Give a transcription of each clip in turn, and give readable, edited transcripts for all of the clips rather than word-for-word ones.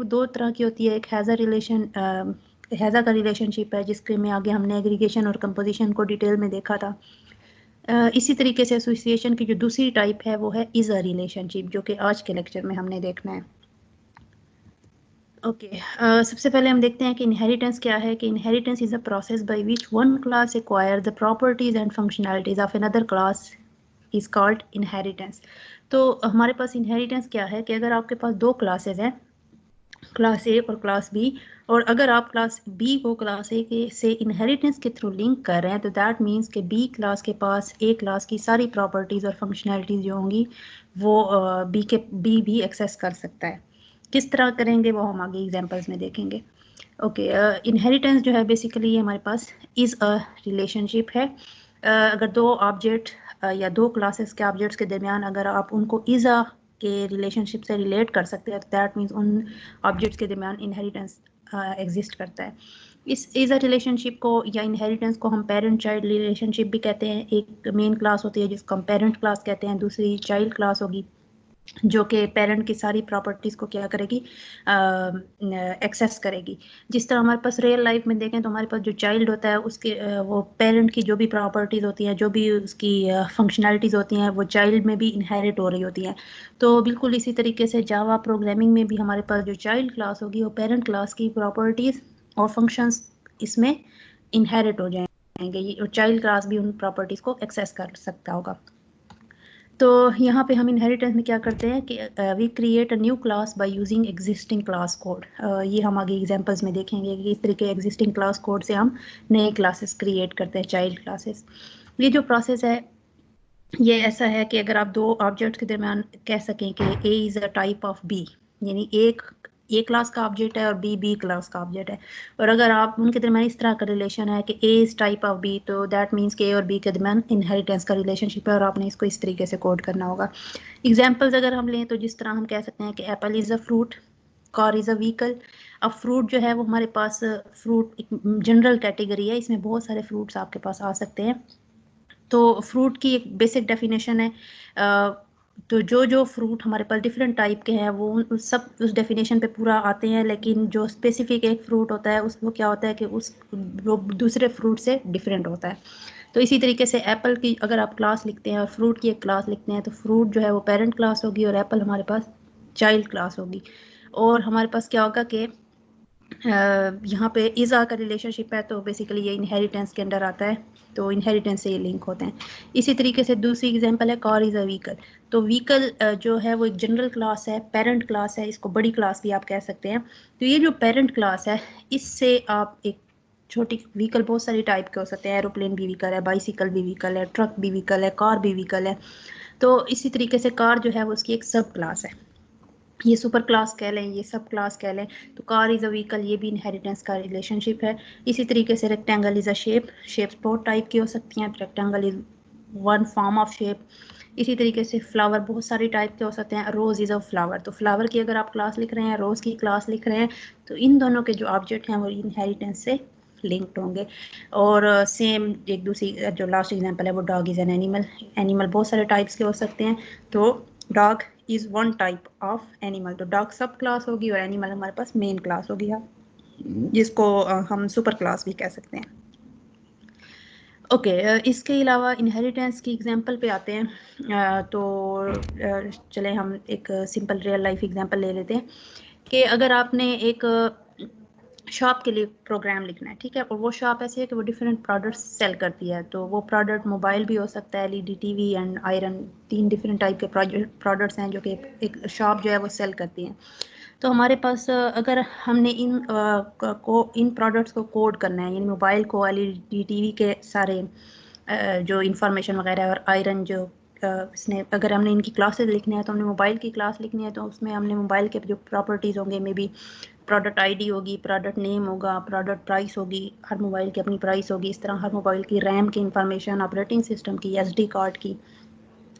दो तरह की होती है, एक हैज़ा का रिलेशनशिप है जिसके में आगे हमने एग्रीगेशन और कंपोजिशन को डिटेल में देखा था। इसी तरीके से एसोसिएशन की जो दूसरी टाइप है वो है इज़ अ रिलेशनशिप, जो कि आज के लेक्चर में हमने देखना है। ओके, सबसे पहले हम देखते हैं कि इनहेरिटेंस क्या है। कि inheritance is a process by which one class acquire the properties and functionalities of another class is called inheritance. तो हमारे पास इनहेरिटेंस क्या है कि अगर आपके पास दो क्लासेस हैं, क्लास ए और क्लास बी, और अगर आप क्लास बी को क्लास ए के से इनहेरिटेंस के थ्रू लिंक कर रहे हैं, तो दैट मीन्स कि बी क्लास के पास ए क्लास की सारी प्रॉपर्टीज़ और फंक्शनैलिटीज़ जो होंगी वो बी भी एक्सेस कर सकता है। किस तरह करेंगे वो हम आगे एग्जांपल्स में देखेंगे। ओके, इनहेरिटेंस जो है बेसिकली हमारे पास इज़ अ रिलेशनशिप है। अगर दो ऑब्जेक्ट या दो क्लासेस के ऑब्जेक्ट्स के दरमियान अगर आप उनको इज़ अ के रिलेशनशिप से रिलेट कर सकते हैं, तो दैट मीन्स उन ऑब्जेक्ट्स के दरमियान इनहेरिटेंस एग्जिस्ट करता है। इस इज़ अ रिलेशनशिप को या इनहेरिटेंस को हम पेरेंट चाइल्ड रिलेशनशिप भी कहते हैं। एक मेन क्लास होती है जिसको हम पेरेंट क्लास कहते हैं, दूसरी चाइल्ड क्लास होगी जो कि पेरेंट की सारी प्रॉपर्टीज़ को क्या करेगी, एक्सेस करेगी। जिस तरह हमारे पास रियल लाइफ में देखें तो हमारे पास जो चाइल्ड होता है उसके वो पेरेंट की जो भी प्रॉपर्टीज़ होती हैं, जो भी उसकी फंक्शनैलिटीज़ होती हैं, वो चाइल्ड में भी इनहेरिट हो रही होती हैं। तो बिल्कुल इसी तरीके से जावा प्रोग्रामिंग में भी हमारे पास जो चाइल्ड क्लास होगी वो पेरेंट क्लास की प्रॉपर्टीज़ और फंक्शंस इसमें इनहेरिट हो जाएंगे, और चाइल्ड क्लास भी उन प्रॉपर्टीज़ को एक्सेस कर सकता होगा। तो यहाँ पे हम इनहेरिटेंस में क्या करते हैं कि we create a new class by using existing class code. ये हम आगे एग्जांपल्स में देखेंगे कि इस तरीके एग्जिस्टिंग क्लास कोड से हम नए क्लासेस क्रिएट करते हैं, चाइल्ड क्लासेस। ये जो प्रोसेस है ये ऐसा है कि अगर आप दो ऑब्जेक्ट के दरमियान कह सकें कि A is a type of B, यानी एक ए क्लास का ऑब्जेक्ट है और बी क्लास का ऑब्जेक्ट है, और अगर आप उनके दरमियान इस तरह का रिलेशन है कि A is type of B, तो दैट मीन्स कि ए और बी के दरमियान इनहेरिटेंस का रिलेशनशिप है और आपने इसको इस तरीके से कोड करना होगा। एग्जाम्पल्स अगर हम लें तो जिस तरह हम कह सकते हैं कि Apple is a fruit, car is a vehicle. अब फ्रूट जो है वो हमारे पास फ्रूट एक जनरल कैटेगरी है, इसमें बहुत सारे फ्रूट्स आपके पास आ सकते हैं। तो फ्रूट की एक बेसिक डेफिनेशन है, तो जो फ्रूट हमारे पास डिफरेंट टाइप के हैं वो सब उस डेफिनेशन पे पूरा आते हैं, लेकिन जो स्पेसिफिक एक फ्रूट होता है उसको क्या होता है कि वो दूसरे फ्रूट से डिफरेंट होता है। तो इसी तरीके से एप्पल की अगर आप क्लास लिखते हैं और फ्रूट की एक क्लास लिखते हैं, तो फ्रूट जो है वो पेरेंट क्लास होगी और एप्पल हमारे पास चाइल्ड क्लास होगी। और हमारे पास क्या होगा कि यहाँ पे इज़ा का रिलेशनशिप है, तो बेसिकली ये इनहेरिटेंस के अंडर आता है, तो इनहेरिटेंस से ये लिंक होते हैं। इसी तरीके से दूसरी एग्जांपल है कार इज़ अ व्हीकल। तो व्हीकल जो है वो एक जनरल क्लास है, पेरेंट क्लास है, इसको बड़ी क्लास भी आप कह सकते हैं। तो ये जो पेरेंट क्लास है इससे आप एक छोटी व्हीकल बहुत सारी टाइप के हो सकते हैं, एरोप्लेन भी व्हीकल है, बाइसिकल भी व्हीकल है, ट्रक भी व्हीकल है, कार भी व्हीकल है। तो इसी तरीके से कार जो है वो उसकी एक सब क्लास है, ये सुपर क्लास कह लें, ये सब क्लास कह लें। तो कार इज़ अ व्हीकल, ये भी इनहेरिटेंस का रिलेशनशिप है। इसी तरीके से रेक्टेंगल इज़ अ शेप बहुत टाइप की हो सकती हैं, rectangle is one form of shape. इसी तरीके से फ्लावर बहुत सारी टाइप के हो सकते हैं, रोज़ इज़ अ फ्लावर। तो फ्लावर की अगर आप क्लास लिख रहे हैं, रोज़ की क्लास लिख रहे हैं, तो इन दोनों के जो ऑब्जेक्ट हैं वो इनहेरिटेंस से लिंक्ड होंगे। और सेम एक दूसरी जो लास्ट एग्जांपल है वो dog is an animal. Animal बहुत सारे टाइप्स के हो सकते हैं, तो dog is one type of animal. तो डॉग सब क्लास होगी और एनिमल हमारे पास मेन क्लास होगी, जिसको हम सुपर क्लास भी कह सकते हैं। ओके, इसके अलावा इनहेरिटेंस की एग्जांपल पे आते हैं। तो चलें हम एक सिंपल रियल लाइफ एग्जांपल ले लेते हैं कि अगर आपने एक शॉप के लिए प्रोग्राम लिखना है, ठीक है, और वो शॉप ऐसी है कि वो डिफरेंट प्रोडक्ट्स सेल करती है। तो वो प्रोडक्ट मोबाइल भी हो सकता है, LED TV and iron, 3 different type के प्रोडक्ट्स हैं जो कि एक शॉप जो है वो सेल करती है। तो हमारे पास अगर हमने इन प्रोडक्ट्स को कोड करना है, यानी मोबाइल को एलईडी टीवी के सारे जो इंफॉर्मेशन वगैरह और आयरन जो इसने अगर हमने इनकी क्लासेस लिखनी है, तो हमने मोबाइल की क्लास लिखनी है, तो उसमें हमने मोबाइल के जो प्रॉपर्टीज़ होंगे, मे बी प्रोडक्ट आईडी होगी, प्रोडक्ट नेम होगा, प्रोडक्ट प्राइस होगी, हर मोबाइल की अपनी प्राइस होगी। इस तरह हर मोबाइल की रैम की इंफॉर्मेशन, ऑपरेटिंग सिस्टम की, एसडी कार्ड की,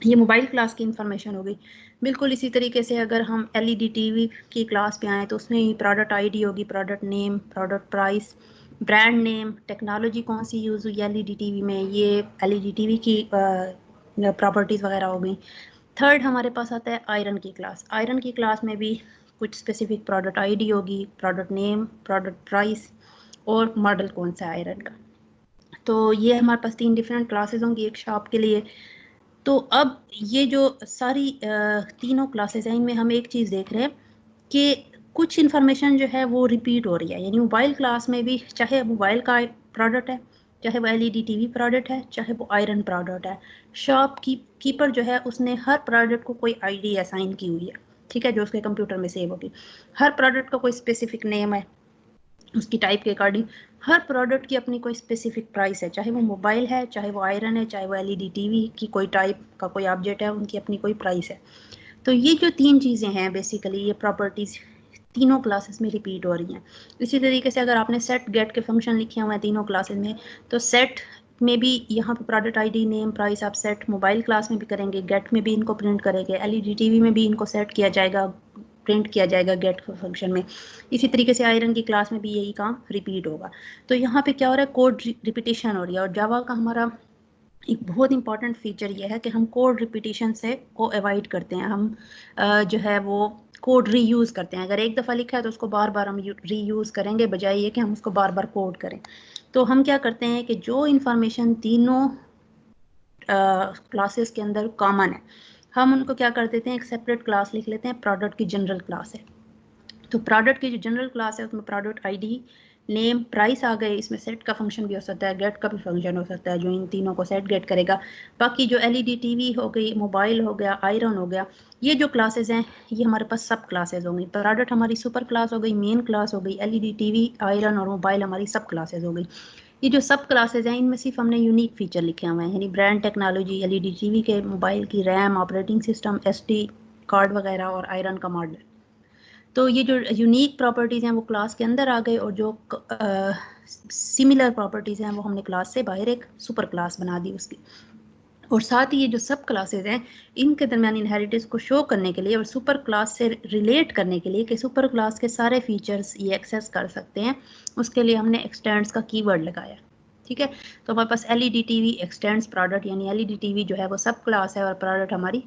ये मोबाइल क्लास की इंफॉर्मेशन होगी। बिल्कुल इसी तरीके से अगर हम एलईडी टीवी की क्लास पे आएँ, तो उसमें ही प्रोडक्ट आईडी होगी, product name, product price, brand name, technology कौन सी यूज़ हुई एलईडी टीवी में, ये एलईडी टीवी की प्रॉपर्टीज़ वगैरह हो गई। थर्ड हमारे पास आता है आयरन की क्लास। आयरन की क्लास में भी कुछ स्पेसिफिक प्रोडक्ट आईडी होगी, प्रोडक्ट नेम, प्रोडक्ट प्राइस और मॉडल कौन सा है आयरन का। तो ये हमारे पास 3 डिफरेंट क्लासेस होंगी एक शॉप के लिए। तो अब ये जो सारी तीनों क्लासेस हैं इनमें हम एक चीज़ देख रहे हैं कि कुछ इन्फॉर्मेशन जो है वो रिपीट हो रही है। यानी मोबाइल क्लास में भी चाहे मोबाइल का प्रोडक्ट है, चाहे वो एलईडी टीवी प्रोडक्ट है, चाहे वो आयरन प्रोडक्ट है, शॉप कीपर जो है उसने हर प्रोडक्ट को कोई आईडी असाइन की हुई है, ठीक है, जो उसके कंप्यूटर में सेव होगी। हर प्रोडक्ट का कोई स्पेसिफिक नेम है उसकी टाइप के अकॉर्डिंग। हर प्रोडक्ट की अपनी कोई स्पेसिफिक प्राइस है, चाहे वो मोबाइल है, चाहे वो आयरन है, चाहे वो एलईडी टीवी की कोई टाइप का कोई ऑब्जेक्ट है, उनकी अपनी कोई प्राइस है। तो ये जो 3 चीज़ें हैं बेसिकली ये प्रॉपर्टीज़ तीनों क्लासेस में रिपीट हो रही हैं। इसी तरीके से अगर आपने सेट गेट के फंक्शन लिखे हुए हैं तीनों क्लासेस में, तो सेट में भी यहाँ पे प्रोडक्ट आईडी नेम प्राइस आप सेट मोबाइल क्लास में भी करेंगे, गेट में भी इनको प्रिंट करेंगे, एलईडी टीवी में भी इनको सेट किया जाएगा, प्रिंट किया जाएगा गेट फंक्शन में। इसी तरीके से आयरन की क्लास में भी यही काम रिपीट होगा। तो यहाँ पे क्या हो रहा है, कोड रिपीटिशन हो रही है। और जावा का हमारा एक बहुत इंपॉर्टेंट फीचर ये है कि हम कोड रिपीटिशन से को अवॉइड करते हैं। हम जो है वो कोड रीयूज़ करते हैं। अगर एक दफ़ा लिखा है तो उसको बार बार हम रीयूज़ करेंगे, बजाय ये कि हम उसको बार बार कोड करें। तो हम क्या करते हैं कि जो इंफॉर्मेशन तीनों क्लासेस के अंदर कॉमन है, हम उनको क्या कर देते हैं, एक सेपरेट क्लास लिख लेते हैं, प्रोडक्ट की जनरल क्लास है। तो प्रोडक्ट की जो जनरल क्लास है उसमें प्रोडक्ट आईडी नेम प्राइस आ गए, इसमें सेट का फंक्शन भी हो सकता है, गेट का भी फंक्शन हो सकता है जो इन तीनों को सेट गेट करेगा। बाकी जो एलईडी टीवी हो गई, मोबाइल हो गया, आयरन हो गया, ये जो क्लासेस हैं ये हमारे पास सब क्लासेस होंगी। प्रोडक्ट हमारी सुपर क्लास हो गई, मेन क्लास हो गई, एलईडी टीवी आयरन और मोबाइल हमारी सब क्लासेस हो गई। ये जो सब क्लासेस हैं इनमें सिर्फ हमने यूनिक फीचर लिखे हुए हैं, यानी ब्रांड टेक्नोलॉजी, एलईडी टीवी के, मोबाइल की RAM, operating system, SD card वगैरह और आयरन का मॉडल। तो ये जो यूनिक प्रॉपर्टीज़ हैं वो क्लास के अंदर आ गए, और जो सिमिलर प्रॉपर्टीज़ हैं वो हमने क्लास से बाहर एक सुपर क्लास बना दी उसकी। और साथ ही ये जो सब क्लासेस हैं इनके दरमियान इनहेरिटेंस को शो करने के लिए और सुपर क्लास से रिलेट करने के लिए कि सुपर क्लास के सारे फीचर्स ये एक्सेस कर सकते हैं, उसके लिए हमने एक्सटेंड्स का कीवर्ड लगाया। ठीक है, तो हमारे पास एलईडी टीवी एक्सटेंड्स प्रोडक्ट, यानी एलईडी टीवी जो है वो सब क्लास है और प्रोडक्ट हमारी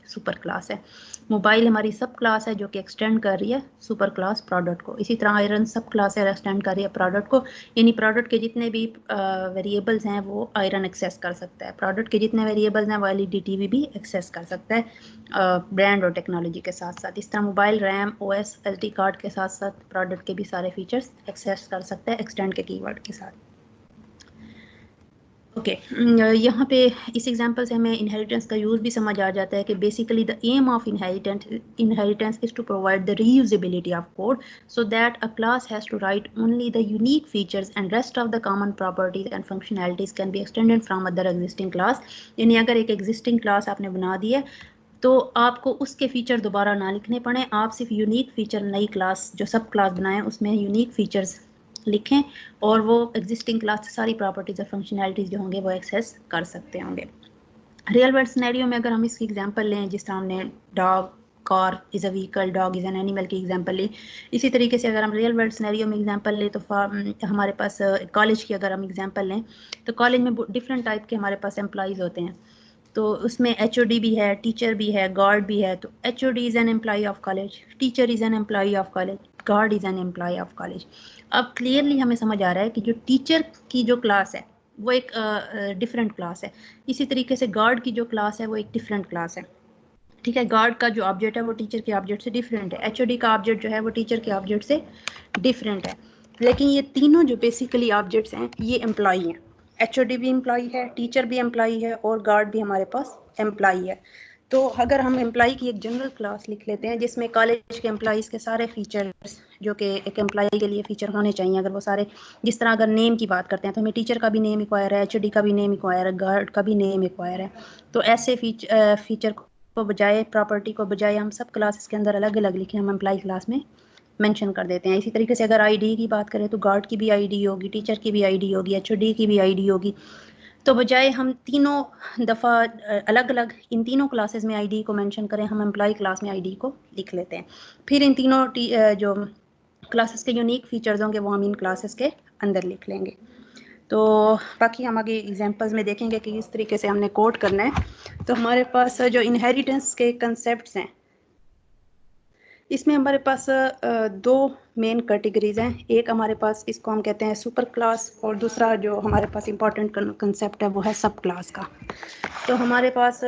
सुपर क्लास है। मोबाइल हमारी सब क्लास है जो कि एक्सटेंड कर रही है सुपर क्लास प्रोडक्ट को। इसी तरह आयरन सब क्लास है, एक्सटेंड कर रही है प्रोडक्ट को, यानी प्रोडक्ट के जितने भी वेरिएबल्स हैं वो आयरन एक्सेस कर सकता है, प्रोडक्ट के जितने वेरिएबल्स हैं वो एलईडी टीवी भी एक्सेस कर सकता है ब्रांड और टेक्नोलॉजी के साथ साथ। इस तरह mobile RAM OS SD card के साथ साथ प्रोडक्ट के भी सारे फीचर्स एक्सेस कर सकता है एक्सटेंड के कीवर्ड के साथ। ओके, यहाँ पे इस एग्जांपल से हमें इनहेरिटेंस का यूज़ भी समझ आ जाता है कि basically the aim of inheritance is to provide the reusability of code so that a class has to write only the unique features and rest of the common properties and functionalities can be extended from other existing class. यानी अगर एक existing class आपने बना दी है तो आपको उसके feature दोबारा ना लिखने पड़े, आप सिर्फ यूनिक फीचर नई क्लास जो सब क्लास बनाएं उसमें यूनिक फीचर्स लिखें और वो एग्जिस्टिंग क्लास से सारी प्रॉपर्टीज़ और फंक्शनैलिटीज़ जो होंगे वो एक्सेस कर सकते होंगे। रियल वर्ल्ड सिनेरियो में अगर हम इसकी एग्जांपल लें, जिस तरह हमने dog car is a vehicle, dog is an animal की एग्जांपल ली, इसी तरीके से अगर हम रियल वर्ल्ड सिनेरियो में एग्जांपल लें तो हमारे पास कॉलेज की अगर हम एग्जांपल लें तो कॉलेज में डिफरेंट टाइप के हमारे पास एम्प्लॉइज़ होते हैं। तो उसमें एचओडी भी है, टीचर भी है, गार्ड भी है। तो HOD is an employee of college, teacher is an employee of college, guard is an employee of college. अब क्लियरली हमें समझ आ रहा है कि जो टीचर की जो क्लास है वो एक डिफरेंट क्लास है, इसी तरीके से गार्ड की जो क्लास है वो एक डिफरेंट क्लास है। ठीक है, गार्ड का जो ऑब्जेक्ट है वो टीचर के ऑब्जेक्ट से डिफरेंट है, एचओडी का ऑब्जेक्ट जो है वो टीचर के ऑब्जेक्ट से डिफरेंट है। लेकिन ये तीनों जो बेसिकली ऑब्जेक्ट्स हैं ये एम्प्लॉई हैं, एचओडी भी एम्प्लॉई है, टीचर भी एम्प्लॉई है और गार्ड भी हमारे पास एम्प्लॉई है। तो अगर हम एम्प्लॉई की एक जनरल क्लास लिख लेते हैं जिसमें कॉलेज के एम्प्लॉइज़ के सारे फीचर्स जो कि एक एम्प्लॉई के लिए फ़ीचर होने चाहिए, अगर वो सारे, जिस तरह अगर नेम की बात करते हैं तो हमें टीचर का भी नेम एक्वायर है, एचओडी का भी नेम एक्वायर है, गार्ड का भी नेम एक्वायर है। तो ऐसे फीचर को बजाय, प्रॉपर्टी को बजाय हम सब क्लासेस के अंदर अलग अलग लिखें, हम एम्प्लॉई क्लास में मेंशन कर देते हैं। इसी तरीके से अगर आईडी की बात करें तो गार्ड की भी आईडी होगी, टीचर की भी आईडी होगी, एचओडी की भी आईडी होगी। तो बजाय हम तीनों दफ़ा अलग अलग इन तीनों क्लासेस में आईडी को मेंशन करें, हम एम्प्लॉय क्लास में आईडी को लिख लेते हैं। फिर इन तीनों जो क्लासेस के यूनिक फीचर्स होंगे वो हम इन क्लासेस के अंदर लिख लेंगे। तो बाकी हम आगे एग्जांपल्स में देखेंगे कि इस तरीके से हमने कोड करना है। तो हमारे पास जो इनहेरिटेंस के कंसेप्ट्स हैं इसमें हमारे पास दो मेन कैटेगरीज हैं। एक हमारे पास इसको हम कहते हैं सुपर क्लास, और दूसरा जो हमारे पास इम्पोर्टेंट कंसेप्ट है वो है सब क्लास का। तो हमारे पास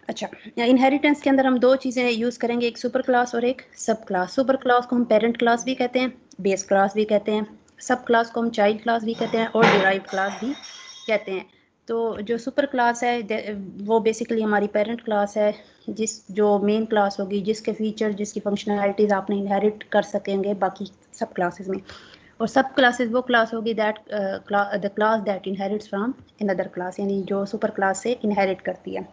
अच्छा, इनहेरिटेंस के अंदर हम दो चीज़ें यूज़ करेंगे, एक सुपर क्लास और एक सब क्लास। सुपर क्लास को हम पेरेंट क्लास भी कहते हैं, बेस क्लास भी कहते हैं। सब क्लास को हम चाइल्ड क्लास भी कहते हैं और डिराइव्ड क्लास भी कहते हैं। तो जो सुपर क्लास है वो बेसिकली हमारी पेरेंट क्लास है, जो मेन क्लास होगी, जिसके फीचर, जिसकी फंक्शनैलिटीज़ आपने इनहेरिट कर सकेंगे बाकी सब क्लासेस में। और सब क्लासेस वो क्लास होगी that the class that inherits from another class, यानी जो सुपर क्लास से इनहेरिट करती है।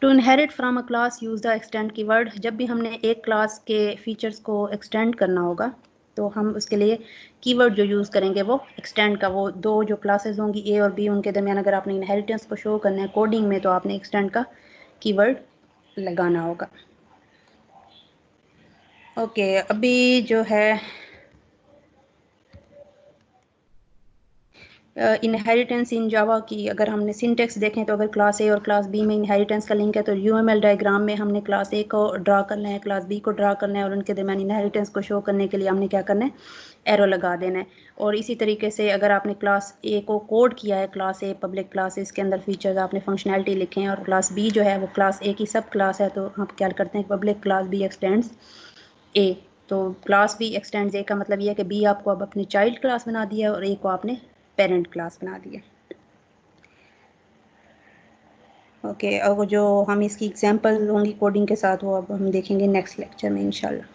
To inherit from a class use the extend keyword. जब भी हमने एक क्लास के फीचर्स को एक्सटेंड करना होगा तो हम उसके लिए कीवर्ड जो यूज़ करेंगे वो एक्सटेंड का, वो दो जो क्लासेस होंगी ए और बी, उनके दरमियान अगर आपने इनहेरिटेंस को शो करना है कोडिंग में तो आपने एक्सटेंड का कीवर्ड लगाना होगा। ओके, अभी जो है इनहेरिटेंस इन जावा की अगर हमने सिंटेक्स देखें तो अगर क्लास ए और क्लास बी में इनहेरिटेंस का लिंक है तो यूएमएल डायग्राम में हमने क्लास ए को ड्रा करना है, क्लास बी को ड्रा करना है, और उनके दरमियान इनहेरिटेंस को शो करने के लिए हमने क्या करना है, एरो लगा देना है। और इसी तरीके से अगर आपने क्लास ए को कोड किया है, क्लास ए पब्लिक क्लास, इसके अंदर फीचर्स आपने फंक्शनैलिटी लिखे हैं, और क्लास बी जो है वो क्लास ए की सब क्लास है, तो आप क्या करते हैं, पब्लिक क्लास बी एक्सटेंड्स ए। तो क्लास बी एक्सटेंड्स ए का मतलब ये है कि बी आपको अब अपनी चाइल्ड क्लास बना दिया और ए को आपने पेरेंट क्लास बना दिया। ओके, अब जो हम इसकी एग्जांपल होंगी कोडिंग के साथ वो अब हम देखेंगे नेक्स्ट लेक्चर में इंशाल्लाह।